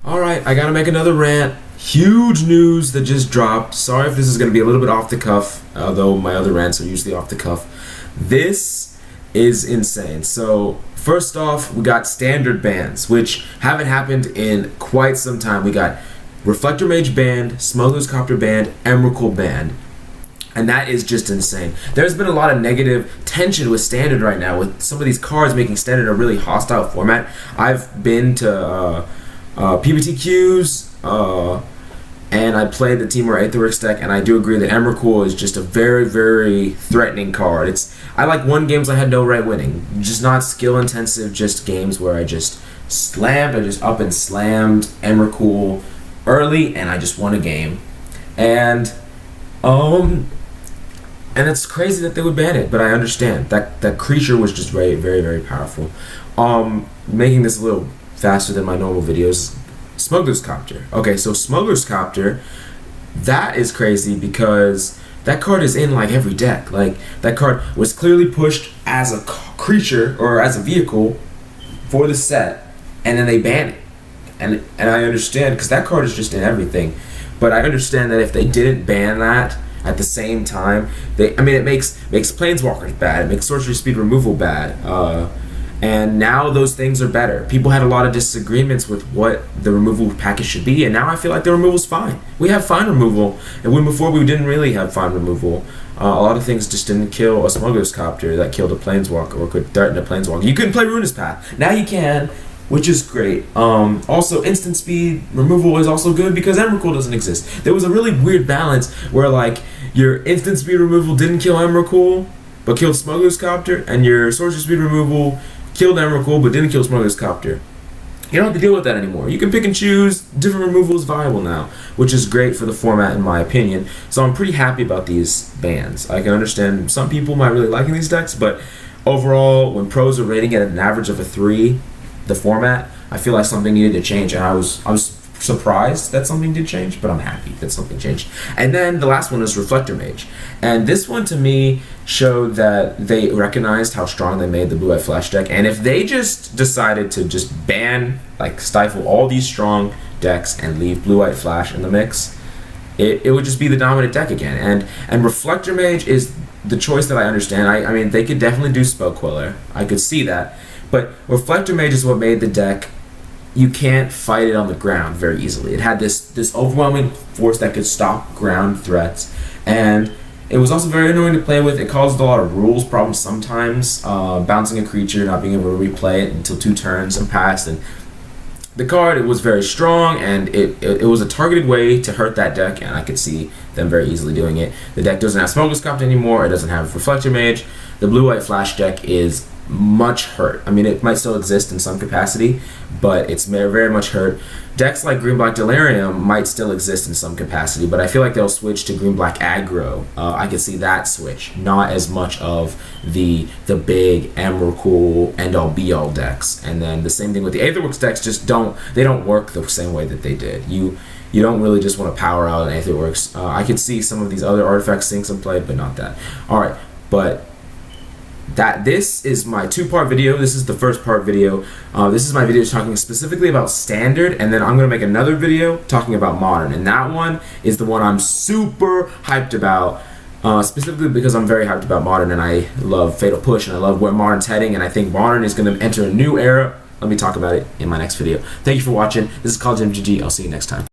Alright, I gotta make another rant. Huge news that just dropped. Sorry if this is gonna be a little bit off the cuff, although my other rants are usually off the cuff. This is insane. So, first off, we got standard bans, which haven't happened in quite some time. We got Reflector Mage banned, Smugglers Copter banned, Emrakul banned. And that is just insane. There's been a lot of negative tension with Standard right now, with some of these cards making Standard a really hostile format. I've been to PBTQs, and I played the Team Aetherix deck, and I do agree that Emrakul is just a very, very threatening card. I like won games I had no right winning. Just not skill intensive, just games where I just up and slammed Emrakul early, and I just won a game. And it's crazy that they would ban it, but I understand that creature was just very, very, very powerful. Making this a little faster than my normal videos. Smugglers Copter. Okay, so Smugglers Copter, that is crazy because that card is in like every deck. Like that card was clearly pushed as a creature or as a vehicle for the set, and then they ban it. And I understand because that card is just in everything. But I understand that if they didn't ban that at the same time, it makes Planeswalkers bad, it makes sorcery speed removal bad, and now those things are better. People had a lot of disagreements with what the removal package should be, and now I feel like the removal's fine. We have fine removal, and when before we didn't really have fine removal. A lot of things just didn't kill a Smuggler's Copter that killed a Planeswalker or could threaten a Planeswalker. You couldn't play Ruinous Path. Now you can, which is great. Also, instant speed removal is also good because Emrakul doesn't exist. There was a really weird balance where like your instant speed removal didn't kill Emrakul, but killed Smugglers Copter, and your sorcery speed removal killed Emrakul, but didn't kill Smugglers Copter. You don't have to deal with that anymore. You can pick and choose. Different removals viable now, which is great for the format in my opinion. So I'm pretty happy about these bans. I can understand some people might really liking these decks, but overall, when pros are rating at an average of a 3, the format, I feel like something needed to change, and I was surprised that something did change, but I'm happy that something changed. And then the last one is Reflector Mage, and this one to me showed that they recognized how strong they made the blue-white flash deck, and if they just decided to just ban, like stifle all these strong decks and leave blue-white flash in the mix, it would just be the dominant deck again. And Reflector Mage is the choice that I understand. I mean, they could definitely do Spell Queller, I could see that, but Reflector Mage is what made the deck. You can't fight it on the ground very easily. It had this overwhelming force that could stop ground threats, and it was also very annoying to play with. It caused a lot of rules problems sometimes, bouncing a creature, not being able to replay it until 2 turns have passed, and the card, it was very strong, and it was a targeted way to hurt that deck, and I could see them very easily doing it. The deck doesn't have Smugglers Copter anymore, it doesn't have Reflector Mage. The blue-white flash deck is much hurt. I mean, it might still exist in some capacity, but it's very, very much hurt. Decks like Green-Black Delirium might still exist in some capacity, but I feel like they'll switch to Green-Black Aggro. I could see that switch, not as much of the big Emrakul end-all be-all decks. And then the same thing with the Aetherworks decks, they don't work the same way that they did. You don't really just want to power out an Aetherworks. I could see some of these other artifacts seeing some play, but not that. Alright, but this is my 2-part video. This is the first part video. This is my video talking specifically about Standard, and then I'm going to make another video talking about Modern, and that one is the one I'm super hyped about, specifically because I'm very hyped about Modern, and I love Fatal Push, and I love where Modern's heading, and I think Modern is going to enter a new era. Let me talk about it in my next video. Thank you for watching. This is College MGG. I'll see you next time.